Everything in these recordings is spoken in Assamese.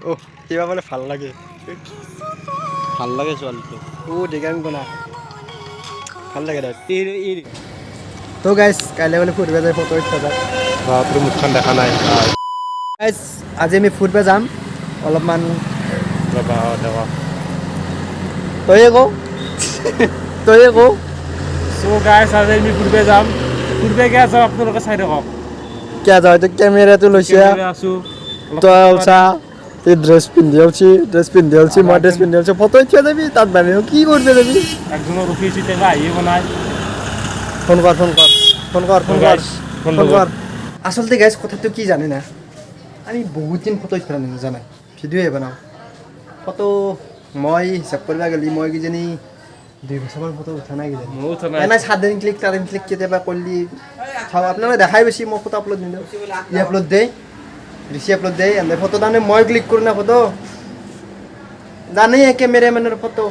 Oh, কিবা বলে ভাল লাগে ছোৱালীটো দিগাংগনা ভাল লাগে তো গাইজ কাইলৈ বোলে ফুৰিব যায় ফটো উঠিব যায় তোৰ মুখখন দেখা নাই গাইজ আজি আমি ফুৰিব যাম অলপমান তইয়ে কওঁ চ' গাইছ আজি আমি ফুৰিব যাম কিয় যাওঁ আপোনালোকে চাই থাকক কিয় যাওঁ এইটো কেমেৰাটো লৈছে তই ওলছা এই ড্ৰেছ পিন্ধি ওলছি মই ড্ৰেছ পিন্ধি ওলছি ফটো উঠিব যাবি তাত বানিও কি কৰিব যাবি একজনৰ ৰখি তেতিয়াহ'লে আহিয়ে বনাই ফোন কৰ আচলতে গাইজ কথাটো কি জানে না আমি বহুত দিন ফটো উঠিব নাজানে ভিডিঅ'হে বনাওঁ ফটো মই হিচাপ কৰিব গ'লে মই কিজানি 2 বছৰমান ফটো উঠা নাই কিজানি এনে সাধাৰণ ক্লিক কেতিয়াবা কৰিলি চাওঁ আপোনালোকে দেখাই বেছি মই ফটো আপলোড নিদিওঁ ই আপলোড দেই ঋষি আপলোড দেই এনে ফটো তাৰমানে মই ক্লিক কৰোঁ না ফটো জানেই কেমেৰামেনৰ ফটো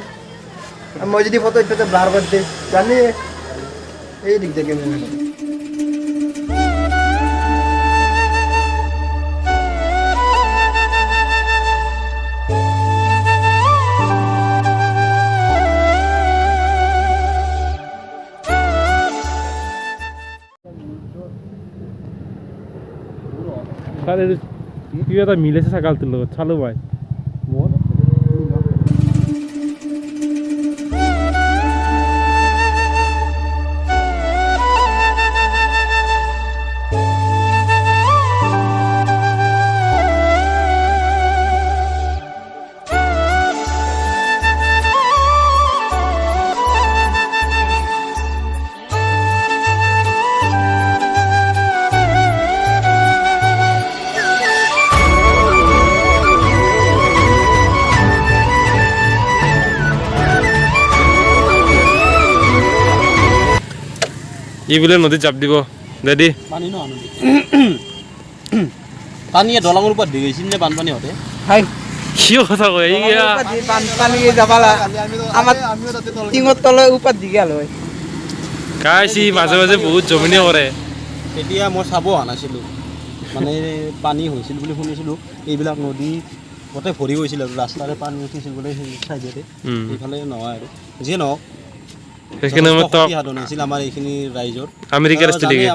মই যদি ফটো উঠিব ব্লাৰ কৰি দিওঁ জানেই এই দিগদাৰ কেমেৰামেনৰ কিবা এটা মিলেছে ছাগালটোৰ লগত চালো ভাই ই বোলে নদীত জাপ দিব দেদি পানী ন পানী দলঙৰ ওপৰত দি গৈছিল নে বানপানী হতে কি কথা কয় বানপানী যাবালা আমাৰ টিঙৰ তলৰ ওপৰত দি গেল হয় কাইছি মাজে মাজে বহুত জমিনে কৰে তেতিয়া মই চাব অহা নাছিলোঁ মানে পানী হৈছিল বুলি শুনিছিলোঁ এইবিলাক নদী গোটেই ভৰি গৈছিল আৰু ৰাস্তাৰে পানী উঠিছিল বোলে সেই চাইডেৰে এইফালে নহয় আৰু যিয়ে নহওক সাধন হৈছিল আমাৰ এইখিনি ৰাইজৰ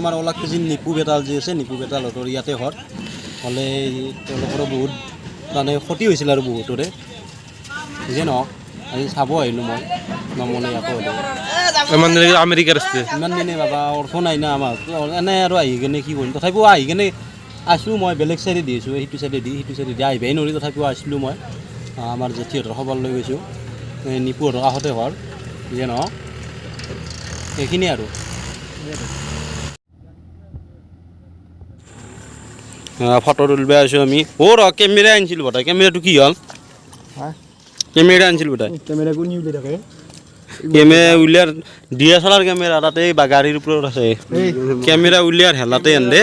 আমাৰ ওলাকজি নিপু বেতাল যি আছে নিপু বেতালহঁতৰ ইয়াতে ঘৰ হ'লে তেওঁলোকৰো বহুত মানে ক্ষতি হৈছিল আৰু বহুতৰে যিয়ে নহওক আজি চাব আহিলোঁ মই নমনে ইয়াতে হ'লে আমেৰিকাৰ আছে ইমান দিনে বাবা অৰ্থ নাই না আমাৰ এনেই আৰু আহি কেনে কি কৰিম তথাপিও আহি কেনে আছিলোঁ মই বেলেগ চাইডে দি আছোঁ সিটো চাইডে দি আহিবই নোৱাৰি তথাপিও আছিলোঁ মই আমাৰ জেঠীহঁতৰ খবৰ লৈ গৈছোঁ নিপুহঁতৰ কাষতে ঘৰ যিয়ে নহওক এইখিনিয়ে আৰু ফটো তুলিব আছোঁ আমি কেমেৰা আনিছিলোঁ বোধহয় কেমেৰাটো কি হ'ল কেমেৰা আনিছিলোঁ বোধহয় কেমেৰা কোন উলিয়াই থাকে কেমেৰা উলিয়াৰ DSLR কেমেৰা তাতে গাড়ীৰ ওপৰত আছে কেমেৰা উলিয়াৰ হেলাতে এনে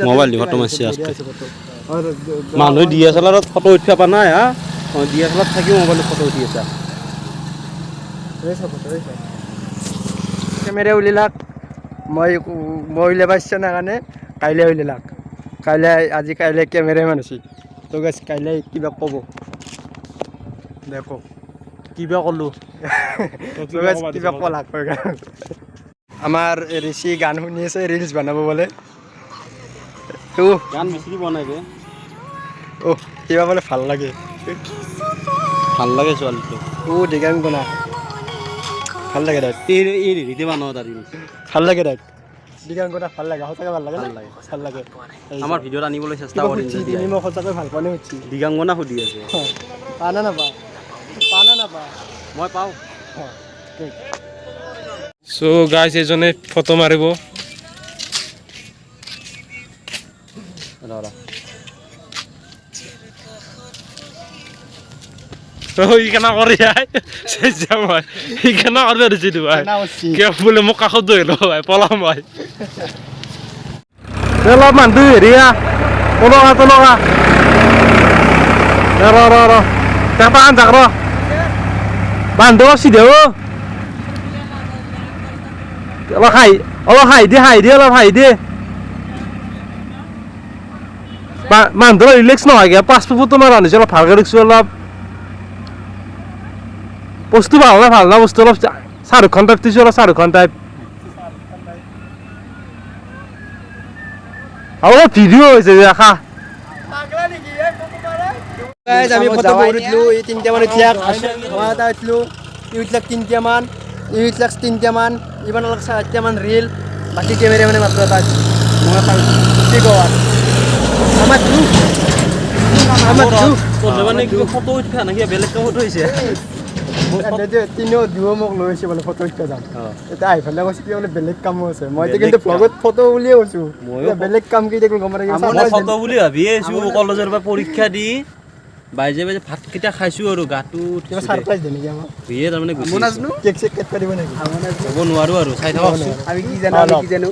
মোবাইল দি ফটো মাৰিছে মানুহে DSLRত ফটো উঠিব পৰা নাই হা DSLRত থাকিও মোবাইলত ফটো উঠি আছে কেমেৰা উলিয়ালাক মই উলিয়াব ইচ্ছা নাই কাৰণে কাইলৈ উলিয়ালাক কাইলৈ কেমেৰামেন আছে তো গাইছ কাইলৈ কিবা ক'ব দেখো কিবা ক'লো কিবা ক'লাক আমাৰ ঋষি গান শুনি আছে ৰিলছ বনাব বোলে গান বেছি বনাই কিবা বোলে ভাল লাগে ছোৱালীটো দিগাংগনা ভাল লাগে ভাল লাগে দিগাংগনা ভাল লাগে সঁচাকৈ ভাল লাগে আমাৰ ভিডিঅ'ত আনিবলৈ চেষ্টা কৰিম মই সঁচাকৈ ভাল পোৱা নাই সুধি দিগাংগনা সুধি আছে পা না নাপা মই পাওঁ চ' গাইছ এজনে ফটো মাৰিব ইখানা কৰি মই ইখানা কৰিব দিছিলোঁ ভাই কিয় বোলে মোক কাষত ধৰি ল ভাই পলাম ভাই অলপ মানুহটো হেৰিয়া তলকা পেপা আন যাক বান্ধ চিধে অলপ হাঁহি দিয়ে অলপ হাঁহি দিয়ে মানুহটো ৰিলেক্স নহয় গিয়া 5 ফুট মাৰ আনিছে অলপ ভালকৈ দেখিছোঁ অলপ বস্তু ভাল না বস্তু অলপ শ্বাহৰুখ খান টাইপ দিছোঁ অলপ শ্বাহৰুখ খান টাইপ অলপ ভিডিঅ' হৈছে দেখা গাইজ আমি ফটো বহুত উঠিলোঁ এই 3টামান উঠিলাক মই এটা উঠিলোঁ ই উঠিলাক 3টামান ই উঠিলাক 3টামান ইমান অলপ 4টামান ৰিল বাকী কেমেৰা মানে মাত্ৰ এটা মই কি কওঁ আমাৰ মানে কিবা ফটো উঠা নেকি বেলেগ কামত হৈছে তিনিও দুও মোক লৈ আহিছে বোলে ফটো উঠিব যাম এতিয়া আহি পেলাই কৈছে কি বোলে বেলেগ কামো আছে মই এতিয়া কিন্তু ভ্লগত ফটো বুলিয়ে কৈছোঁ বেলেগ কাম কি দেখোন গম মই ফটো বুলি ভাবিয়ে আছোঁ কলেজৰ পৰা পৰীক্ষা দি বাইজে ভাতকেইটা খাইছোঁ আৰু গাটো কিবা ছাৰপ্ৰাইজ দিয়ে নেকি আমাক ভিয়ে তাৰমানে গুচি কেক চেক কাট দিব নেকি হ'ব নোৱাৰোঁ আৰু চাই থাককচোন আমি কি জানো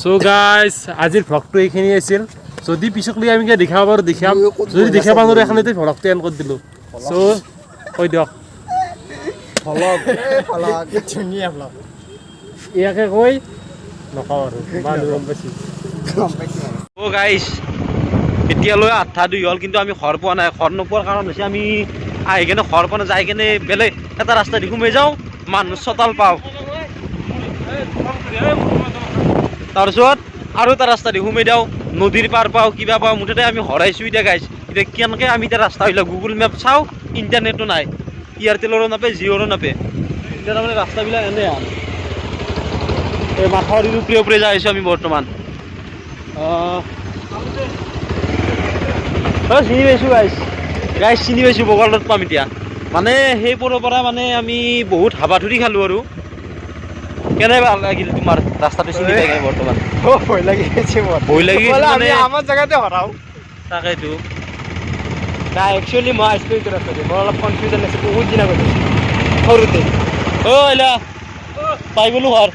চ' গাইজ আজিৰ ভ্লগটো এইখিনি আছিল যদি পিছকলৈ আমি দেখাব পাৰোঁ দেখাম যদি দেখাব নোৱাৰোঁ এখনতে ভ্লগটো এণ্ড কৰি দিলোঁ চ' কৈ দিয়ক ধুনীয়া ভ্লগ ইয়াকে কৈ নকওঁ আৰু মানুহ গম পাইছোঁ অ' গাইছ এতিয়ালৈ 8:02 হ'ল কিন্তু আমি ঘৰ পোৱা নাই ঘৰ নোপোৱাৰ কাৰণ হৈছে আমি আহি কেনে ঘৰ পোৱা নাই যাই কেনে বেলেগ এটা ৰাস্তা দি সোমাই যাওঁ মানুহ চতাল পাওঁ তাৰপিছত আৰু এটা ৰাস্তা দি সোমাই যাওঁ নদীৰ পাৰ পাওঁ কিবা পাওঁ মুঠতে আমি হৰাইছোঁ এতিয়া গাইছ এতিয়া কেনেকৈ আমি এতিয়া ৰাস্তা ওলাওঁ গুগল মেপ চাওঁ ইণ্টাৰনেটো নাই এয়াৰটেলৰো নাপায় জিঅ'ৰো নাপায় এতিয়া তাৰমানে ৰাস্তাবিলাক এনে এই মাথাউৰিৰ ওপৰে যাই আছোঁ আমি বৰ্তমান চিনি পাইছোঁ গাইছ চিনি পাইছোঁ বগালত পাম এতিয়া মানে সেইবোৰৰ পৰা মানে আমি বহুত হাবাথুৰি খালোঁ আৰু কেনে ভাল লাগিল তোমাৰ ৰাস্তাটো চিনি পাই কেনে বৰ্তমান ভয় লাগি আছে মোৰ ভয় লাগি আমি আমাৰ জেগাতে হৰাও তাকেইতো নাই একচুৱেলি মই আছিলোঁ এইটো ৰাস্তাতে মই অলপ কনফিউজন আছে বহুত দিন আগতে সৰুতে অ' এলা পাই গ'লো ঘৰ